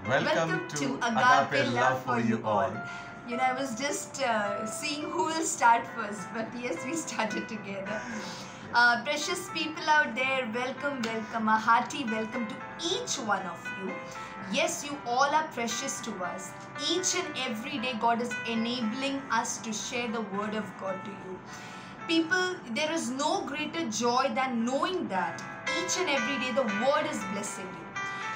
Welcome to Agape Love for You All. You know, I was just seeing who will start first, but yes, we started together. Precious people out there, welcome, a hearty welcome to each one of you. Yes, you all are precious to us. Each and every day, God is enabling us to share the word of God to you. People, there is no greater joy than knowing that each and every day the word is blessing you.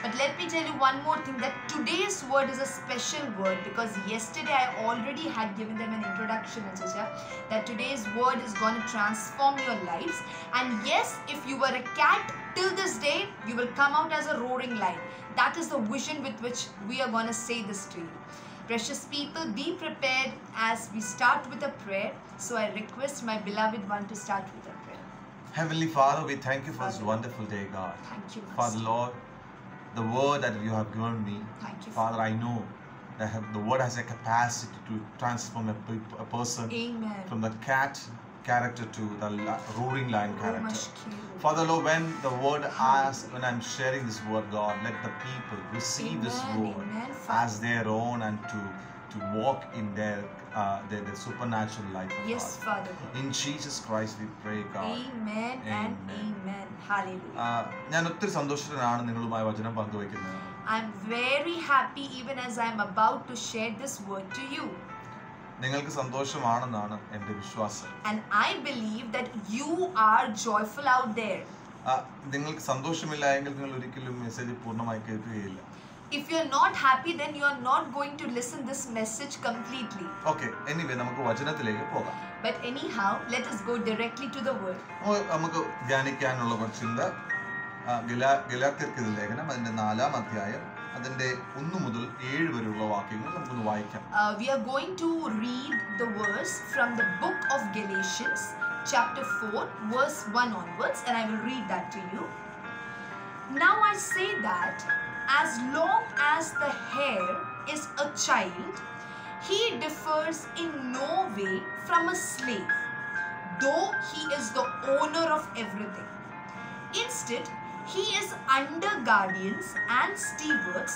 But let me tell you one more thing, that today's word is a special word, because yesterday I already had given them an introduction, Achacha, that today's word is going to transform your lives. And yes, if you were a cat till this day, you will come out as a roaring lion. That is the vision with which we are going to say this to you. Precious people, be prepared as we start with a prayer. So I request my beloved one to start with a prayer. Heavenly Father, we thank you for this wonderful day, God. Thank you, Father, Lord, the word that you have given me, thank you, Father, I know that the word has a capacity to transform a person. Amen. From the cat character to the roaring lion character. Father, Lord, when the word asks, when I'm sharing this word, God, let the people receive this word as their own and to walk in their supernatural life. Yes, Father. In Jesus Christ we pray, God. Amen and amen. Hallelujah. ഞാൻ ഒത്തിരി സന്തോഷത്തിലാണ് നിങ്ങളുമായി വചനം പങ്കുവയ്ക്കുന്നത്. I'm very happy even as I'm about to share this word to you. നിങ്ങൾക്ക് സന്തോഷമാണെന്നാണ് എൻ്റെ വിശ്വാസം. And I believe that you are joyful out there. നിങ്ങൾക്ക് സന്തോഷമില്ല എങ്കിൽ നിങ്ങൾ ഒരിക്കലും മെസ്സേജ് പൂർണ്ണമായി കേൾക്കുകയില്ല. If you're not happy, then you're not going to listen this message completely. Okay, anyway, നമുക്ക് വചനത്തിലേക്ക് പോകാം. But anyhow, let us go directly to the word. നമുക്ക് ധ്യാനിക്കാനുള്ള കുറച്ച് ചിന്ത ഗലാത്യർക്ക് ലേഖനം അതിന്റെ 4-ാം അധ്യായം അതിന്റെ 1 മുതൽ 7 വരെയുള്ള വാക്യങ്ങൾ നമുക്കൊന്ന് വായിക്കാം. We are going to read the verse from the book of Galatians, chapter 4, verse 1 onwards, and I will read that to you. Now I say that as long as the heir is a child, he differs in no way from a slave, though he is the owner of everything. Instead, he is under guardians and stewards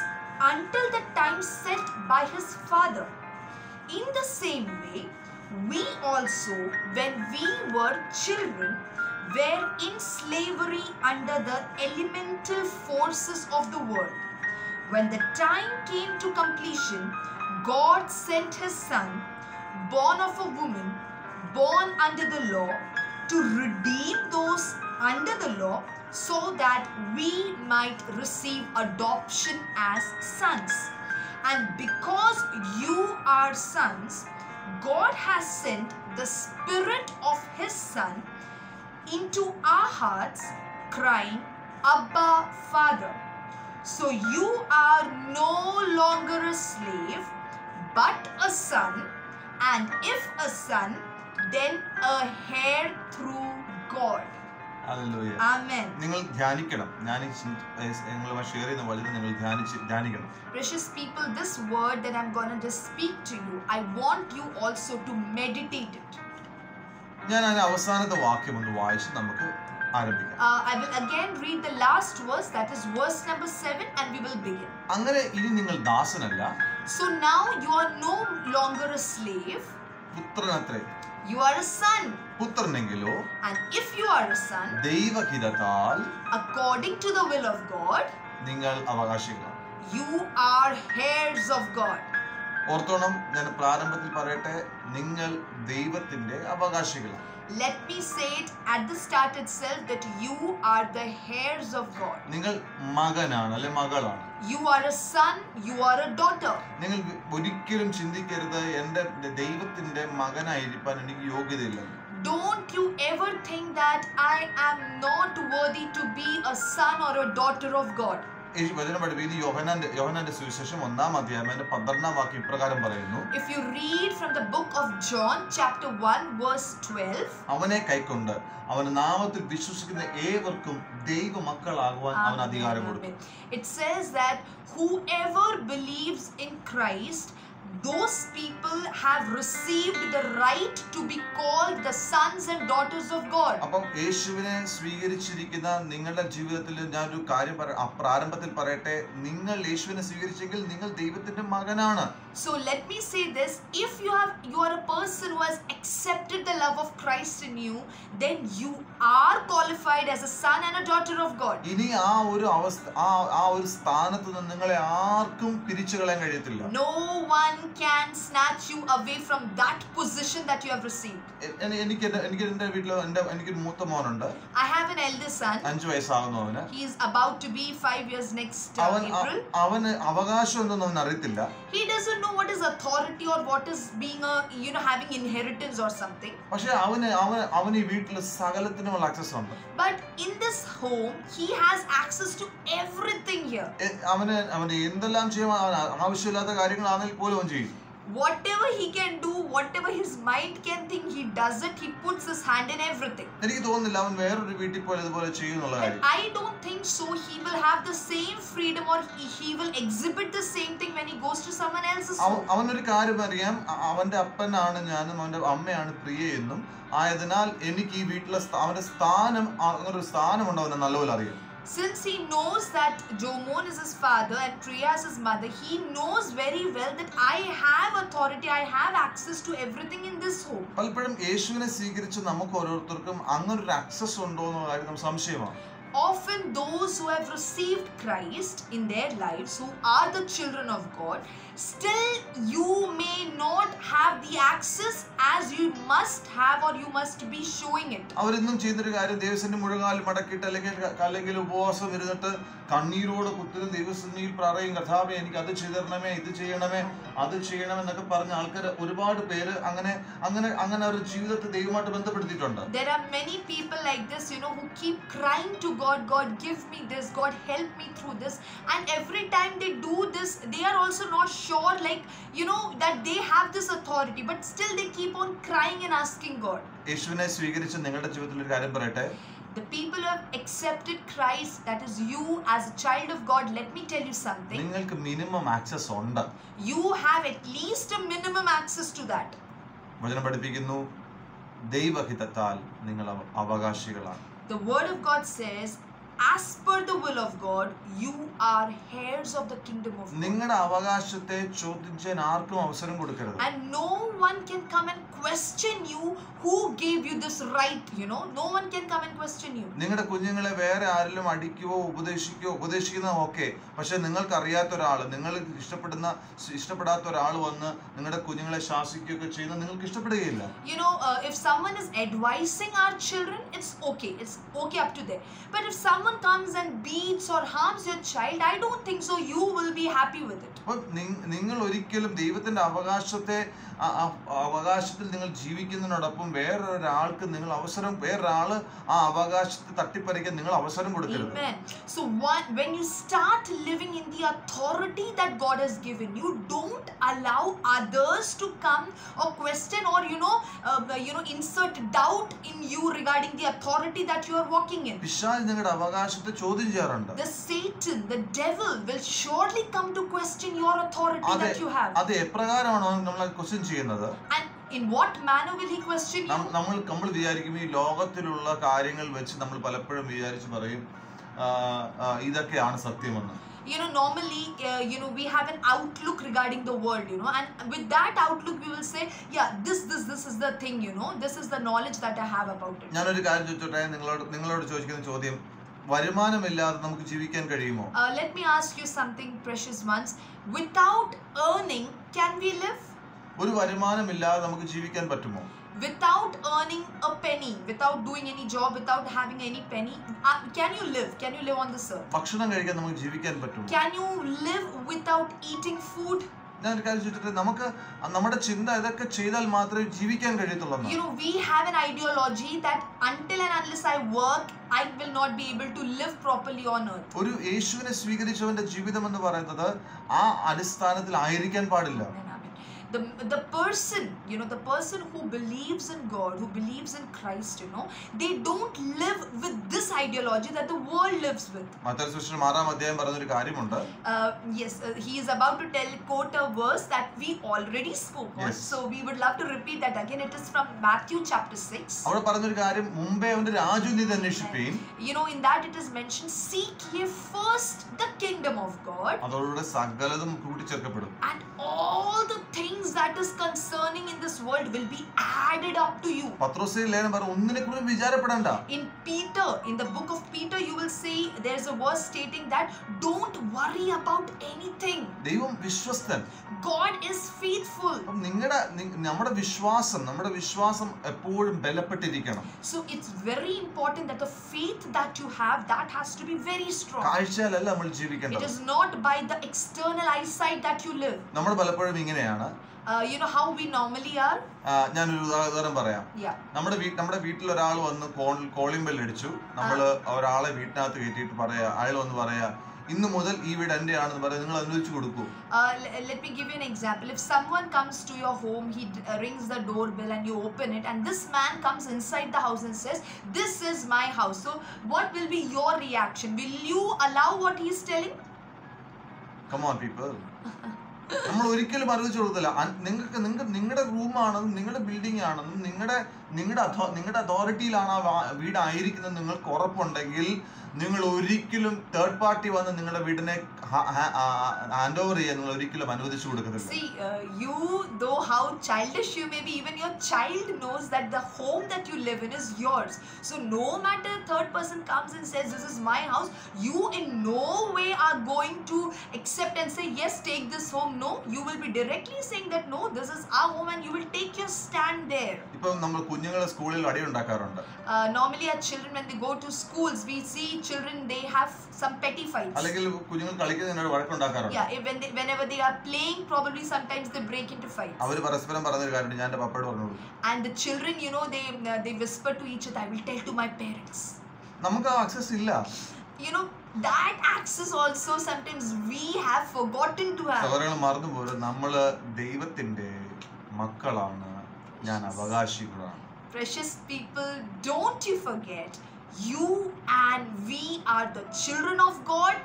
until the time set by his father. In the same way, we also, when we were children, were in slavery under the elemental forces of the world. When the time came to completion, God sent his son, born of a woman, born under the law, to redeem those under the law, so that we might receive adoption as sons. And because you are sons, God has sent the Spirit of his Son into our hearts, crying, Abba, Father. So you are no longer a slave, but a son, and if a son, then a heir through God. Hallelujah. Amen. നിങ്ങൾ ധ്യാനിക്കണം. നിങ്ങളുമായി share ചെയ്യുന്ന വചനം നിങ്ങൾ ധ്യാനിക്കണം. Precious people, this word that I'm going to just speak to you, I want you also to meditate it. ഞാൻ അതിന്റെ അവസാനത്തെ വാക്യം ഒന്ന് വായിച്ച് നമുക്ക് ആരംഭിക്കാം. I will again read the last verse, that is verse number 7, and we will begin. അങ്ങനെ ഇനി നിങ്ങൾ ദാസനല്ല. So now you are no longer a slave. പുത്രനത്രേ. You are a son. പുത്രനെങ്കിലോ. And if you are a son, ദൈവഹിതത്താൽ, according to the will of God, നിങ്ങൾ അവകാശികളാണ്. You are heirs of God. ഓർത്തോണം, ഞാൻ പ്രാരംഭത്തിൽ പറയട്ടെ, നിങ്ങൾ ദൈവത്തിന്റെ അവകാശികളാണ്. Let me say it at the start itself that you are the heirs of God. നിങ്ങൾ മകനാണ് അല്ലെ മകളാണ്. You are a son, you are a daughter. നിങ്ങൾ ഒരിക്കലും ചിന്തിക്കരുത് എൻ്റെ ദൈവത്തിന്റെ മകനായിരിക്കാൻ എനിക്ക് യോഗ്യതയില്ല. Don't you ever think that I am not worthy to be a son or a daughter of God. ഈ വചനം പഠിപ്പിക്കുന്നത് യോഹന്നാന്റെ സുവിശേഷം 1-ാം അധ്യായം 12-ാം വാക്യം ഇപ്രകാരം പറയുന്നു. If you read from the book of John chapter 1 verse 12, അവനെ കൈക്കൊണ്ട് അവന്റെ നാമത്തിൽ വിശ്വസിക്കുന്ന ഏവർക്കും ദൈവമക്കളാകുവാൻ അവൻ അധികാരം കൊടുത്തു. It says that whoever believes in Christ those people have received the right to be called the sons and daughters of God. അപ്പം യേശുവിനെ സ്വീകരിച്ചിരിക്കുന്ന നിങ്ങളുടെ ജീവിതത്തിൽ ഞാൻ ഒരു കാര്യം പ്രാരംഭത്തിൽ പറയട്ടെ, നിങ്ങൾ യേശുവിനെ സ്വീകരിച്ചെങ്കിൽ നിങ്ങൾ ദൈവത്തിന്റെ മകനാണ്. So let me say this, if you are a person who has accepted the love of Christ in you, then you are qualified as a son and a daughter of God. ഇനി ആ ഒരു അവസ്ഥ ആ ഒരു സ്ഥാനത്ത് നിന്ന് നിങ്ങളെ ആർക്കും പിരിച്ചു കളയാൻ കഴിയത്തില്ല. No one can snatch you away from that position that you have received. എനിക്ക് എൻ്റെ വീട്ടിൽ എനിക്കൊരു മൂത്ത മോനുണ്ട്. I have an elder son. 5 വയസ്സാകുന്നവന്. He is about to be 5 years next April. അവന് അവകാശം ഒന്നും അവൻ അറിയത്തില്ല. He doesn't know what is authority or what is being a having inheritance or something. പക്ഷേ അവന് ഈ വീട്ടിൽ സകലത്തിനുമുള്ള ആക്സസ് ഉണ്ട്. But in this home he has access to everything here. അവന് എന്തെല്ലാം ചെയ്യാൻ ആവശ്യമില്ലാത്ത കാര്യങ്ങളാണെങ്കിൽ പോലും അവൻ ചെയ്യും. Whatever he can do, whatever his mind can think, he does it. He puts his hand in everything. എനിക്ക് തോന്നുന്നില്ല അവൻ വേറൊരു വീട്ടിൽ പോയി ഇതുപോലെ ചെയ്യുന്നുള്ള കാര്യം. I don't think so. He will have the same freedom or he will exhibit the same thing when he goes to someone else's home. അവനൊരു കാര്യം അറിയാം, അവന്റെ അപ്പനാണ് ഞാനും അവന്റെ അമ്മയാണ് പ്രിയ എന്നും ആയതിനാൽ എനിക്ക് ഈ വീട്ടിലെ അവന്റെ സ്ഥാനം ഒരു സ്ഥാനമുണ്ട് അവനെ നല്ലപോലെ അറിയാം. Since he knows that Jomon is his father and Priya is his mother, he knows very well that I have authority, I have access to everything in this home. പലപ്പോഴും യേശുവിനെ സ്വീകരിച്ച് നമുക്ക് ഓരോരുത്തർക്കും അങ്ങനെ ഒരു ആക്സസ് ഉണ്ടോ എന്ന കാര്യം സംശയമാണ്. Often those who have received Christ in their lives, who are the children of God, still you may not have the access as you must have or you must be showing it. അവരെന്നും ചെയ്യുന്നൊരു കാര്യം ദൈവസന്നിധിയിൽ മുഴങ്കാൽ മടക്കിയിട്ട് അല്ലെങ്കിൽ ഉപവാസം ഇരുന്നിട്ട് കണ്ണീരോട് കുത്തിനും ദൈവസന്നിധിയിൽ പറയും, കർത്താവേ എനിക്ക് അത് ചെയ്തരണമേ, ഇത് ചെയ്യണമേ, അത് ചെയ്യണമെന്നൊക്കെ പറഞ്ഞ ആൾക്കാർ ഒരുപാട് പേര് അങ്ങനെ അവരുടെ ജീവിതത്തെ ദൈവമായിട്ട് ബന്ധപ്പെടുത്തിയിട്ടുണ്ട്. There are many people like this, who keep crying to God, God give me this, God help me through this, and every time they do this they are also not sure that they have this authority, but still they keep on crying and asking God. യേശുവിനെ സ്വീകരിച്ച നിങ്ങളുടെ ജീവിതത്തിൽ ഒരു കാര്യം പറയട്ടെ, the people who have accepted Christ, that is you as a child of God, let me tell you something, നിങ്ങൾക്ക് minimum access ഉണ്ട്. you have at least a minimum access to that. വചനം പഠിപ്പിക്കുന്നു, ദൈവഹിതത്താൽ നിങ്ങൾ അവകാശികളാണ്. The word of God says, as per the will of God, you are heirs of the kingdom of God. നിങ്ങളുടെ അവകാശത്തെ ചോദിക്കാൻ ആർക്കും അവസരം കൊടുക്കരുത്. And no one can come and question you who gave you this right, no one can come and question you. നിങ്ങളുടെ കുഞ്ഞുങ്ങളെ വേറെ ആരെങ്കിലും അടിക്കുകയോ ഉപദേശിക്കുന്നോ ഓക്കെ, പക്ഷെ നിങ്ങൾക്ക് അറിയാത്ത ഒരാൾ, നിങ്ങൾ ഇഷ്ടപ്പെടാത്ത ഒരാൾ വന്ന് നിങ്ങളുടെ കുഞ്ഞുങ്ങളെ ശാസിക്കുകയൊക്കെ ചെയ്യുന്നത് നിങ്ങൾക്ക് ഇഷ്ടപ്പെടുകയില്ല. If someone is advising our children, it's okay up to there. But if someone comes and beats or harms your child, I don't think so you will be happy with it. നിങ്ങൾ ഒരിക്കലും ദൈവത്തിന്റെ അവകാശത്തിൽ നിങ്ങൾ ജീവിക്കുന്നതിനോടൊപ്പം വേറൊരാൾക്ക് നിങ്ങൾ വേറൊരാള് ആ അവകാശത്തെ തട്ടിപ്പറിക്കാൻ നിങ്ങൾ അവസരം കൊടുക്കരുത്. Amen. So when you start living in the authority that God has given you, don't allow others to come or question or insert doubt in you regarding the authority that you are walking in. പിശാച് നിങ്ങളുടെ അവകാശത്തെ ചോദ്യം ചെയ്യാറുണ്ട്. The Satan, the devil will surely come to question your authority that you have. അത് എപ്രകാരമാണോ നമ്മൾ question ചെയ്യുന്നത്? And in what manner will he question you? നമ്മൾ വിചാരിക്കും ഈ ലോകത്തിലുള്ള കാര്യങ്ങൾ വെച്ച് നമ്മൾ പലപ്പോഴും വിചാരിച്ച് പറയും ഇതൊക്കെയാണ് സത്യമെന്ന്. Normally we have an outlook regarding the world, and with that outlook we will say, yeah, this is the thing, this is the knowledge that I have about it. ഞാനൊരു കാര്യം ചോദിച്ചോട്ടെ, നിങ്ങളോട് ചോദിക്കുന്ന ചോദ്യം, വരുമാനമില്ലാതെ നമുക്ക് ജീവിക്കാൻ കഴിയുമോ? Let me ask you something, precious ones. Without earning, can we live? ഒരു വരുമാനമില്ലാതെ നമുക്ക് ജീവിക്കാൻ പറ്റുമോ? Without earning a penny, without doing any job, without having any penny, can you live? Can you live on this earth? ഭക്ഷണം കഴിക്കാൻ നമുക്ക് ജീവിക്കാൻ പറ്റുമോ? Can you live without eating food? ഞാനൊരു കാര്യം ചോദിച്ചിട്ട്, നമുക്ക് നമ്മുടെ ചിന്ത ഇതൊക്കെ ചെയ്താൽ മാത്രമേ ജീവിക്കാൻ കഴിയത്തുള്ളൂ. We have an ideology that until and unless I work, I will not be able to live properly on earth. ഒരു യേശുവിനെ സ്വീകരിച്ചവന്റെ ജീവിതം എന്ന് പറയുന്നത് ആ അടിസ്ഥാനത്തിൽ ആയിരിക്കാൻ പാടില്ല. the person, the person who believes in God, who believes in Christ, they don't live with this ideology that the world lives with. Yes, he is about to quote a verse that we already spoke on. So we would love to repeat that again. It is from Matthew chapter 6. In that it is mentioned, seek ye first the kingdom of God, and all the things that is concerning in this world will be added up to you. In Peter, in the book of Peter, you will see there's a verse stating that don't worry about anything. God is faithful. So it's very important that the faith that you have, that has to be very strong. It is not by the external eyesight that you live. How we normally are. ഞാനൊരു ഉദാഹരണം പറയാം. നമ്മുടെ വീട്ടിൽ ഒരാൾ വന്ന് calling bell അടിച്ചു. നമ്മൾ ഒരാളെ വീട്ടിനകത്ത് കയറ്റിയിട്ട് അയാൾ വന്ന് പറയാ, ഇന്ന് മുതൽ ഈ വീട് എന്റെ ആണെന്ന് പറയാം. നിങ്ങൾ അനുവദിച്ചു കൊടുക്കൂ? Let me give you an example. If someone comes to your home, he rings the doorbell and you open it, and this man comes inside the house and says, this is my house. So what will be your reaction? Will you allow what he is telling? Come on people. നമ്മൾ ഒരിക്കലും അനുവദിച്ചു കൊടുത്തില്ല. നിങ്ങളുടെ റൂമാണെന്നും നിങ്ങളുടെ building ആണെന്നും നിങ്ങളുടെ അതോറിറ്റിയിലാണ് ആ വീടായിരിക്കുന്നത് നിങ്ങൾക്ക് ഉറപ്പുണ്ടെങ്കിൽ നിങ്ങൾ ഒരിക്കലും തേർഡ് പാർട്ടി വന്ന് നിങ്ങളുടെ വീടിനെ ഹാൻഡ് ഓവർ ചെയ്യാൻ നിങ്ങൾ ഒരിക്കലും അനുവദിച്ചു കൊടുക്കത്തില്ല. See, you, though how childish you may be, even your child knows that the home that you live in is yours. So no matter third person comes and says this is my house, you in no way are going to accept and say yes, take this home. No, you will be directly saying that no, this is our home, and you will take your stand there. ഇപ്പോൾ നമ്മൾ കുഞ്ഞുങ്ങളെ സ്കൂളിൽ അടി ഉണ്ടാക്കാറുണ്ട്. Normally our children, when they go to schools, we see children, they have some petty fights. അല്ലെങ്കിൽ കുഞ്ഞുങ്ങൾ കളിക്കുന്നതിനോട് വഴക്കുണ്ടാക്കാറുണ്ട്. Whenever they are playing, probably sometimes they break into fights. അവർ പരസ്പരം പറയുന്ന കാര്യമാണ്, ഞാൻ എൻ്റെ പപ്പയോട് പറഞ്ഞു. And the children, they whisper to each other, I will tell to my parents. നമുക്ക് access ഇല്ല. That access also sometimes we have forgotten to have. സഹോദരങ്ങൾ മറന്നുപോലും നമ്മൾ ദൈവത്തിന്റെ മക്കളാണ്, ഞാൻ അവകാശികളാണ്. Precious people, don't you forget, you and we are the children of God.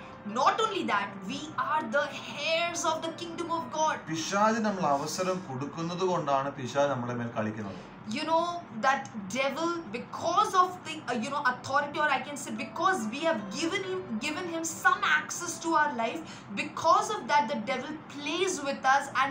Not only that, we are the heirs of the kingdom of God. പിശാച് നമ്മൾ അവസരം കൊടുക്കുന്നത് കൊണ്ടാണ് പിശാച് നമ്മുടെ മേൽ കളിക്കുന്നത്. That devil, because of the authority, or I can say because we have given him some access to our life, because of that the devil plays with us and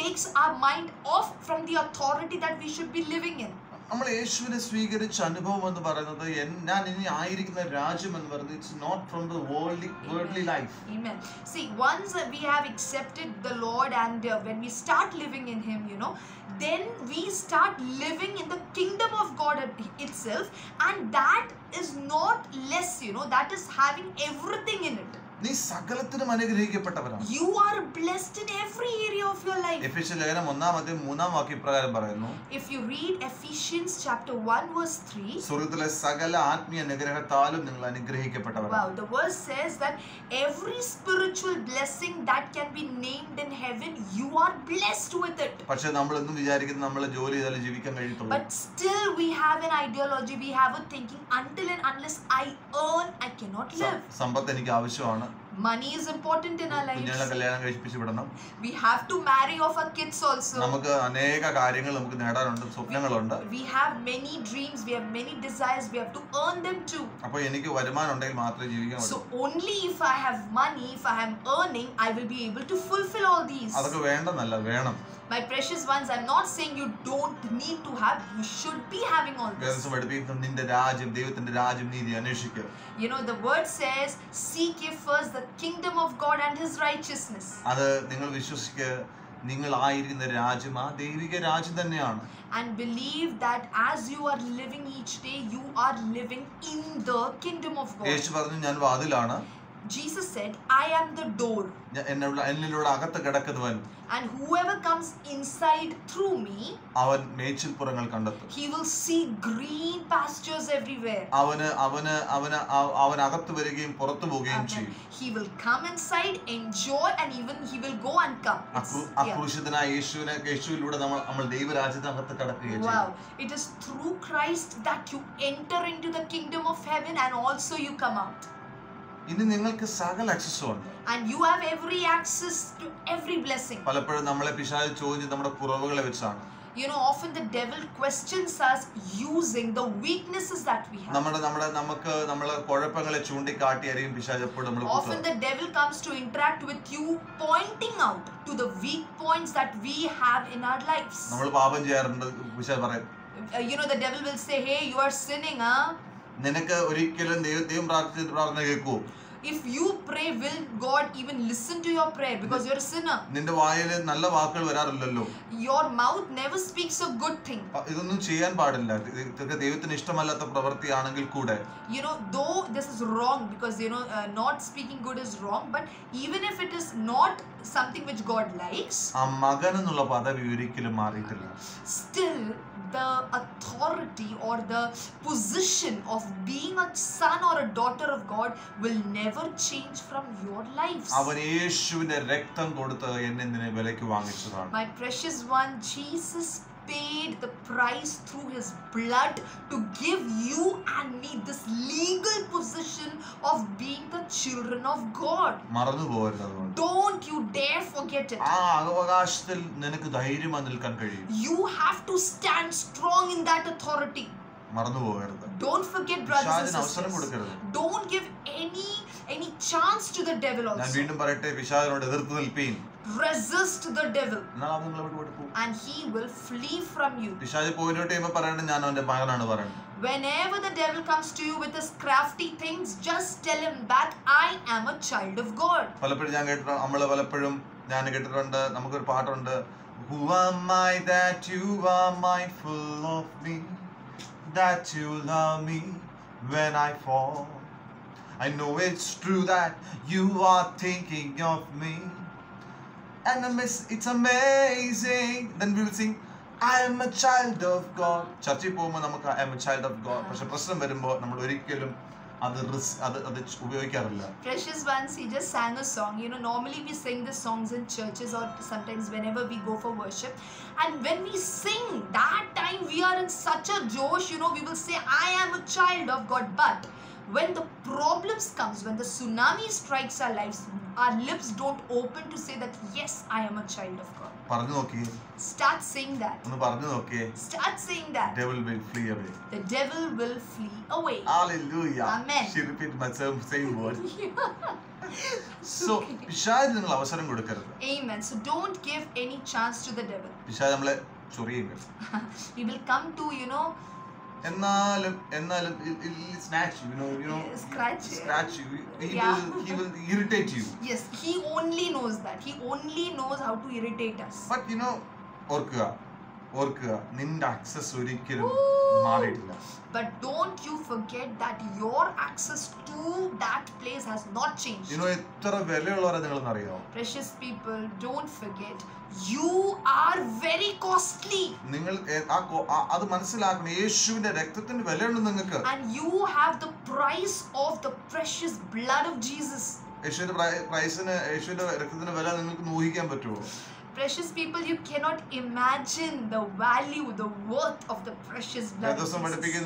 takes our mind off from the authority that we should be living in. നമ്മൾ യേശുവിനെ സ്വീകരിച്ച അനുഭവം എന്ന് പറയുന്നത്, ഞാൻ ഇനി ആയിരിക്കുന്ന രാജ്യം എന്ന് പറയുന്നത്, it's not from the worldly life. Amen. See, once we have accepted the Lord and when we start living in him, then we start living in the kingdom of God itself, and that is not less, that is having everything in it. നീ സകലത്തിനും അനുഗ്രഹിക്കപ്പെട്ടവനാണ്. You are blessed in every area of your life. എഫെസ്യർ ലേഖനം 1-3 വാക്യം പ്രകാരം പറയുന്നു. If you read Ephesians chapter 1 verse 3, സ്വർഗ്ഗത്തിലെ സകല ആത്മീയ അനുഗ്രഹത്താലും നിങ്ങൾ അനുഗ്രഹിക്കപ്പെട്ടവരാണ്. Wow, the verse says that every spiritual blessing that can be named in heaven, you are blessed with it. പക്ഷേ നമ്മൾ എന്നും വിചാരിക്കുന്നത് നമ്മൾ ജോലി ചെയ്താലേ ജീവിക്കാൻ കഴിയത്തുള്ളൂ. But still we have an ideology, we have a thinking, until and unless I earn, I cannot live. സമ്പത്ത് എനിക്ക് ആവശ്യമാണ്. Money is important in our lives. കുഞ്ഞുങ്ങളെ കല്യാണം കഴിപ്പിച്ച് വിടണം. We have to marry off our kids also. നമുക്ക് അനേക കാര്യങ്ങൾ നമുക്ക് നേടാനുണ്ട്, സ്വപ്നങ്ങളുണ്ട്. We have many dreams, we have many desires, we have to earn them too. അപ്പോൾ എനിക്ക് വരുമാനം ഉണ്ടെങ്കിൽ മാത്രമേ ജീവിക്കാൻ പറ്റൂ. So only if I have money, if I am earning, I will be able to fulfill all these. അതൊക്കെ വേണ്ടെന്നല്ല, വേണം. My precious ones, I'm not saying you don't need to have, you should be having all this. നിന്റെ രാജ്യം, ദൈവത്തിന്റെ രാജ്യം, നീതി അന്വേഷിക്കുക. The word says, seek ye first the kingdom of God and his righteousness. അത് നിങ്ങൾ വിശ്വസിക്കുക, നിങ്ങൾ ആയിരിക്കുന്ന രാജ്യം ആ ദൈവിക രാജ്യം തന്നെയാണ്. And believe that as you are living each day, you are living in the kingdom of God. യേശു പറഞ്ഞു, ഞാൻ വാതിലാണ്. Jesus said, I am the door. എന്നിലൂടെ അകത്ത് കിടക്കുന്നവൻ, and whoever comes inside through me, അവൻ മേച്ചിൽപ്പുറങ്ങൾ കണ്ടെത്തും. he will see green pastures everywhere. അവൻ അകത്ത് വരികയും പുറത്തു പോവുകയും ചെയ്യും. He will come inside, enjoy, and even he will go and come. അക്രൂശിതനായ യേശുവിലൂടെ നമ്മൾ ദൈവരാജ്യത്തിനകത്ത് കടക്കുകയും ചെയ്യും. Wow, it is through Christ that you enter into the kingdom of heaven and also you come out. ഇനി നിങ്ങൾക്ക് സകല ആക്സസും ഉണ്ട്. And you have every access to every blessing. പലപ്പോഴും നമ്മളെ പിശാച് ചോദിച്ച് നമ്മുടെ കുറവുകളെ വെച്ചാണ്. You know, often the devil questions us using the weaknesses that we have. നമ്മളെ കുഴപ്പങ്ങളെ ചൂണ്ടിക്കാട്ടിയായിരിക്കും പിശാച് എപ്പോഴും നമ്മളെ കുത്തുക. Often the devil comes to interact with you, pointing out to the weak points that we have in our lives. നമ്മൾ പാപം ചെയ്യാറുണ്ട്, പിശാച് പറയും. You know, the devil will say, hey, you are sinning, huh? നിനക്ക് ഒരിക്കലും ദൈവം പ്രാർത്ഥന കേൾക്കുമോ? If you pray, will God even listen to your prayer? Because you're a sinner. നിന്റെ വായിൽ നല്ല വാക്കുകൾ വരാറില്ലല്ലോ. Your mouth never speaks a good thing. ഇതൊന്നും ചെയ്യാൻ പാടില്ല. ഇതൊക്കെ ദൈവത്തിന് ഇഷ്ടമല്ലാത്ത പ്രവൃത്തിയാണെങ്കിൽ കൂടെ. You know, though this is wrong, because you know, not speaking good is wrong, but even if it is not something which God likes, ആ മകൻ എന്നുള്ള പദവി ഒരിക്കലും മാറിയിട്ടില്ല. Still, the authority or the position of being a son or a daughter of God will never change from your lives. അവൻ യേശുവിന്റെ രക്തം കൊടുത്ത് എന്നെ നിന്നെ വിലയ്ക്ക് വാങ്ങിച്ചതാണ്. My precious one, Jesus paid the price through his blood to give you and me this legal position of being the children of God. മറന്നു പോകരുത് അതുകൊണ്ട്. Don't you dare forget it. ആ അവകാശത്തിൽ നിനക്ക് ധൈര്യമായി നിൽക്കാൻ കഴിയും. You have to stand strong in that authority. മറന്നു പോകരുത്. Don't forget, brothers and പിശാചിന് അവസരം sisters. കൊടുക്കരുത്. Don't give any chance to the devil ഞാൻ also. വീണ്ടും പറയട്ടെ, പിശാചിനോട് എതിർത്ത് നിൽപ്പീൻ. Resist the devil എന്നാൽ അവൻ നിങ്ങളെ വിട്ടു പോകും. and he will flee from you. പിശാച് പോയിന്റ് ചെയ്യുമ്പോൾ പറയണ്ട, ഞാൻ അവന്റെ മകനാണ് പറയുന്നത്. Whenever the devil comes to you with his crafty things, just tell him that I am a child of God. പലപ്പോഴും ഞാൻ കേട്ടിട്ടുണ്ട്, നമുക്കൊരു പാട്ടുണ്ട്, Who am I that you are mindful of me, that you love me when I fall. I know it's true that you are thinking of me, and it's amazing. Then we will sing, I am a child of God. ചർച്ചിൽ പോകുമ്പോൾ നമുക്ക് I am a child of God. പക്ഷെ പ്രശ്നം വരുമ്പോൾ നമ്മൾ ഒരിക്കലും അത് ഉപയോഗിക്കാറില്ല. Precious ones, he just sang a song. You know, normally we sing the songs in churches or sometimes whenever we go for worship. And when we sing, that time we are in such a josh, you know, we will say, I am a child of God. But when the problems comes, when the tsunami strikes our lives, our lips don't open to say that, yes, I am a child of God. പറഞ്ഞു നോക്കി. Start saying that. ഒന്ന് പറഞ്ഞു നോക്കി. Start saying that. Devil will flee away. The devil will flee away. Hallelujah. Amen. She repeat my same word. So, പിശാചിന് നിങ്ങൾ അവസരം കൊടുക്കരുത്. Amen. So don't give any chance to the devil. പിശാച് നമ്മളെ ചൊറിയും. He will come to, you know, എന്നാലും snatch you, scratch you. He will irritate you. Yes, he only knows that. He only knows how to irritate us. But you know, ഓർക്കുക നിന്റെ access ഒരിക്കലും മാറിയിട്ടില്ല. But don't you forget that your access to that place has not changed. You know, എത്ര വിലയുള്ളവരാ നിങ്ങളെന്ന് അറിയാമോ? Precious people, don't forget, you are very costly. നിങ്ങൾ അത് മനസ്സിലാക്കണം. യേശുവിന്റെ രക്തത്തിന് വിലയുണ്ട് നിങ്ങൾക്ക്. And you have the price of the precious blood of Jesus. യേശുവിന്റെ രക്തത്തിന്റെ വില നിങ്ങൾക്ക് ഊഹിക്കാൻ പറ്റുമോ? Precious people, you cannot imagine the value, the worth of the precious blood of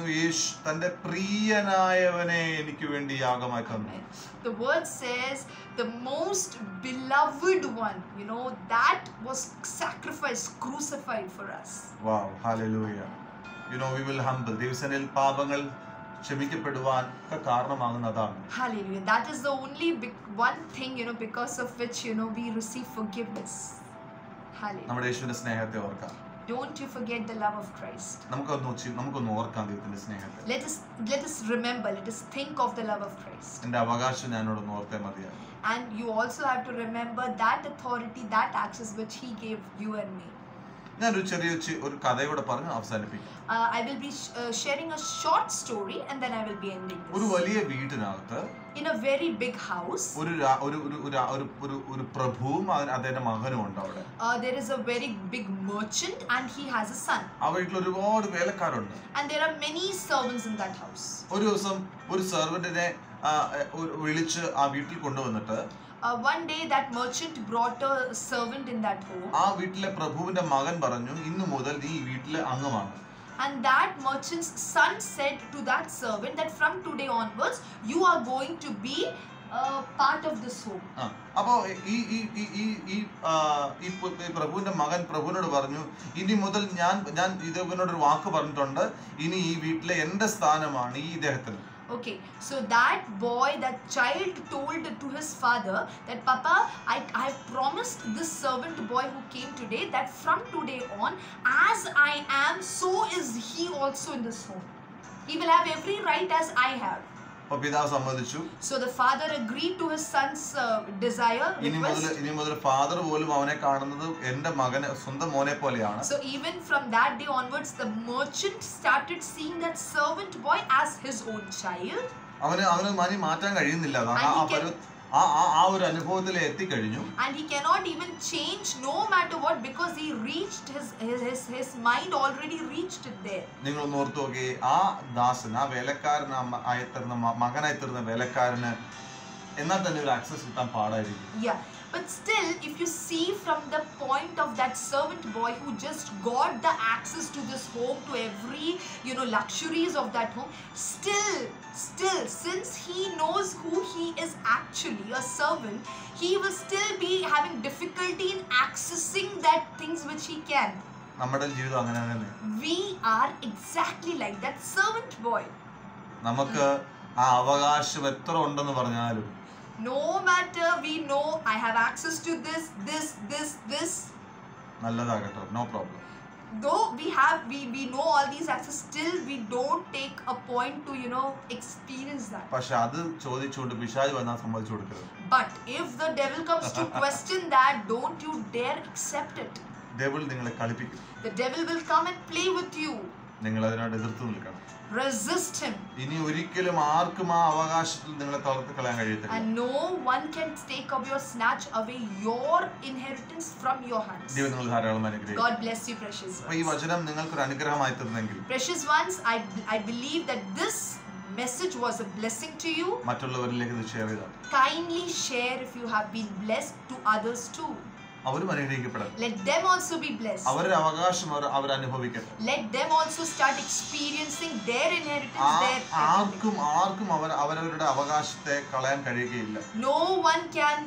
Jesus. തന്റെ പ്രിയനായവനെ എനിക്ക് വേണ്ടി യാഗമായി തന്നു. The word says the most beloved one, you know, that was sacrificed, crucified for us. Wow, hallelujah. You know, we will humble. ദൈവസന്നിധിയിൽ പാപങ്ങൾ ക്ഷമിക്കപ്പെടുവാൻ കാരണമാകുന്നതാണ്. Hallelujah. That is the only one thing, you know, because of which, you know, we receive forgiveness. നമ്മുടെ യേശുവിന്റെ സ്നേഹത്തെ ഓർക്കാം. Don't you forget the love of Christ. നമുക്കൊന്ന് ഓർക്കാം ദൈവത്തിന്റെ സ്നേഹത്തെ. Let us remember, let us think of the love of Christ. എൻ്റെ അവകാശം ഞാനോടൊന്ന് ഓർത്തേ മതിയാകും. And you also have to remember that authority, that access which he gave you and me. ഞാനൊരു ചെറിയ ഒരു കഥയോടെ പറഞ്ഞ് അവസാനിപ്പിക്കാം. I will be sharing a short story and then I will be ending this. ഒരു വലിയ വീട്ടിനകത്ത് in a very big house ഒരു പ്രഭുവും അദ്ദേഹത്തിന്റെ മകനും ഉണ്ട് അവിടെ. There is a very big merchant and he has a son. ആ വീട്ടിൽ ഒരുപാട് വേലക്കാരുണ്ട്. And there are many servants in that house. ഒരു ദിവസം ഒരു സെർവന്റിനെ വിളിച്ച് ആ വീട്ടിൽ കൊണ്ടുവന്നിട്ട് one day that merchant brought a servant in that home. ആ വീട്ടിലെ പ്രഭുവിന്റെ മകൻ പറഞ്ഞു, ഇന്നു മുതൽ നീ ഈ വീട്ടിലെ അംഗമാണ്. And that merchant's son said to that servant that from today onwards you are going to be part of this home. അപ്പോൾ ഈ പ്രഭുവിന്റെ മകൻ പ്രഭുവിനോട് പറഞ്ഞു, ഇനി മുതൽ ഞാൻ ഇവനോടൊരു വാക്ക് പറഞ്ഞിട്ടുണ്ട്, ഇനി ഈ വീട്ടിലെ എന്റെ സ്ഥാനമാണ് ഈ ഇദ്ദേഹത്തിന്. Okay, so that boy, that child told to his father that Papa, I have promised this servant boy who came today that from today on, as I am, so is he also in this home. He will have every right as I have. പിതാവ് സമ്മതിച്ചു. So the father agreed to his son's desire, request. ഇനി മുതൽ father പോലും അവനെ കാണുന്നത് എന്റെ മകനെ സ്വന്തം മോനെ പോലെയാണ്. So even from that day onwards the merchant started seeing that servant boy as his own child. അവന് മാറ്റാൻ കഴിയുന്നില്ല. ആ ഒരു അനുഭവത്തിൽ എത്തിക്കഴിഞ്ഞു. And he cannot even change no matter what because he reached his mind already reached it there. നിങ്ങൾ ഒന്ന് ഓർത്തു നോക്കി, ആ ദാസൻ, ആ വേലക്കാരൻ, മകനായി തീർന്ന വേലക്കാരന് എന്നാൽ തന്നെ ഒരു ആക്സസ് കിട്ടാൻ പാടായിരിക്കും. Yeah, but still if you see from the point of that servant boy who just got the access to this home, to every luxuries of that home, still since he knows who he is actually, a servant, he will still be having difficulty in accessing that things which he can. നമ്മുടെ ജീവിതം അങ്ങനെ തന്നെ. We are exactly like that servant boy. നമുക്ക് ആ അവകാശം എത്ര ഉണ്ടെന്ന് പറഞ്ഞാലും, no matter we know I have access to this നല്ലതാകട്ടെ, no problem. Though we know all these access, still we don't take a point to experience that. പക്ഷേ അത് ചോദിച്ചുകൊണ്ട് പിശാച് വന്നാൽ സമ്മതിച്ചു കൊടുക്കരുത്. But if the devil comes to question that, don't you dare accept it. devil നിങ്ങളെ കളിപ്പിക്കും. The devil will come and play with you. നിങ്ങൾ അതിനോട് എതിർത്ത് നിൽക്കണം. Resist him. ഇനി ഒരിക്കലും ആർക്കും ആ അവകാശത്തിൽ നിങ്ങളെ തകർത്ത് കളയാൻ കഴിയത്തില്ല. And no one can take away or snatch away your inheritance from your hands. ദൈവം നിങ്ങളെ ധാരാളം അനുഗ്രഹിക്കട്ടെ. God bless you, precious ones. അപ്പോൾ ഈ വചനം നിങ്ങൾക്ക് ഒരു അനുഗ്രഹമായി തീർന്നെങ്കിൽ, precious ones, I believe that this message was a blessing to you. മറ്റുള്ളവരിലേക്ക് ഇത് ഷെയർ ചെയ്താൽ, kindly share if you have been blessed to others too. അവരും അനുഗ്രഹിക്കപ്പെടട്ടെ. Let them also be blessed. അവരുടെ അവകാശം അവർ അനുഭവിക്കട്ടെ. Let them also start experiencing their inheritance. ആർക്കും അവരവരുടെ അവകാശത്തെ കളയാൻ കഴിയുകയില്ല. No one can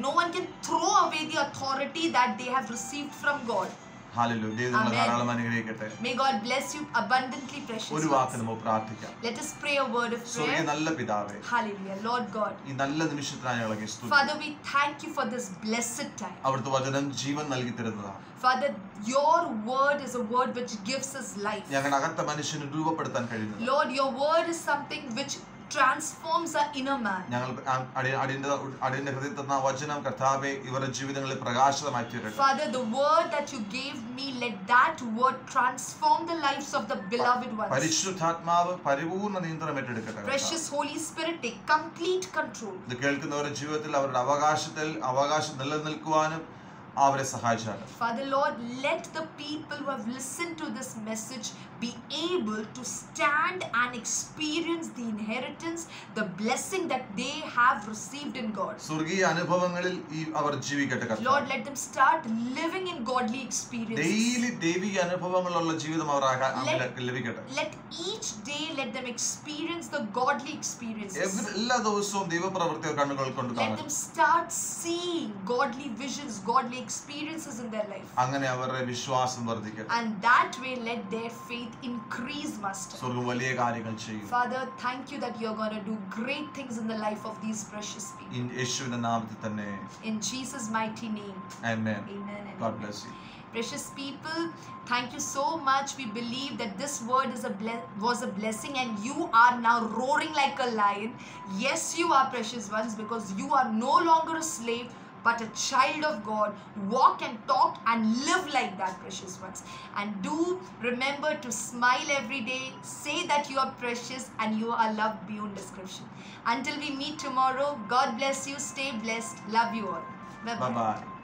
no one can throw away the authority that they have received from God. Hallelujah. ദൈവം നിങ്ങളെ ധാരാളം അനുഗ്രഹിക്കട്ടെ. May God bless you abundantly, precious ones. ഒരു വാക്ക് നമുക്ക് പ്രാർത്ഥിക്കാം. Let us pray a word of prayer. സ്വർഗ്ഗീയ നല്ല പിതാവേ, Hallelujah, Lord God. ഈ നല്ല നിമിഷത്തിനായി ഞങ്ങളെ സ്തുതിക്കുന്നു. Father, we thank you for this blessed time. അവിടുത്തെ വചനം ജീവൻ നൽകി തരുന്നതാണ്. Father, your word is a word which gives us life. ഞങ്ങളുടെ അകത്തെ മനുഷ്യനെ രൂപപ്പെടുത്താൻ കഴിയുന്നു. Lord, your word is something which transforms our inner man. ഞങ്ങൾ അടിയന്റെ ഹൃദയത്തിൽ തന്ന വചനം കർത്താവേ ഇവരുടെ ജീവിതങ്ങളിൽ പ്രകാശമായി തീരട്ടെ. Father, the word that you gave me, let that word transform the lives of the beloved ones. പരിശുദ്ധാത്മാവ് പരിപൂർണ്ണ നിയന്ത്രണം ഏറ്റെടുക്കട്ടെ. Precious Holy Spirit, take complete control. ഇത് കേൾക്കുന്നവരുടെ ജീവിതത്തിൽ അവരുടെ അവകാശം നിലനിൽക്കുവാനും അവരെ സഹായിച്ചാണ്. Father Lord, let the people who have listened to this message be able to stand and experience the inheritance, the blessing that they have received in God. സ്വർഗ്ഗീയ അനുഭവങ്ങളിൽ അവർ ജീവിക്കട്ടെ കർത്താവേ. Lord, let them start living in godly experiences. Daily ദൈവിക അനുഭവങ്ങളുള്ള ജീവിതം അവർക്ക് ലഭിക്കട്ടെ. Let each day let them experience the godly experiences. എല്ലാ ദിവസവും ദൈവപ്രവൃത്തി കണ്ണുകൾ കൊണ്ട് Let കാണും. them start seeing godly visions, godly experiences in their life. അങ്ങനെ അവരുടെ വിശ്വാസം വർദ്ധിക്കട്ടെ. And that way let their faith increase, Master. സ്വർഗ്ഗം വലിയ കാര്യങ്ങൾ ചെയ്യും. Father, thank you that you're going to do great things in the life of these precious people. യേശുവിന്റെ നാമത്തിൽ തന്നെ. In Jesus' mighty name. Amen. Amen. God bless you. Precious people, thank you so much. We believe that this word is was a blessing and you are now roaring like a lion. Yes, you are, precious ones, because you are no longer a slave, but a child of God. Walk and talk and live like that, precious ones. And do remember to smile every day. Say that you are precious and you are loved beyond description. Until we meet tomorrow, God bless you. Stay blessed. Love you all. Bye-bye. Bye-bye.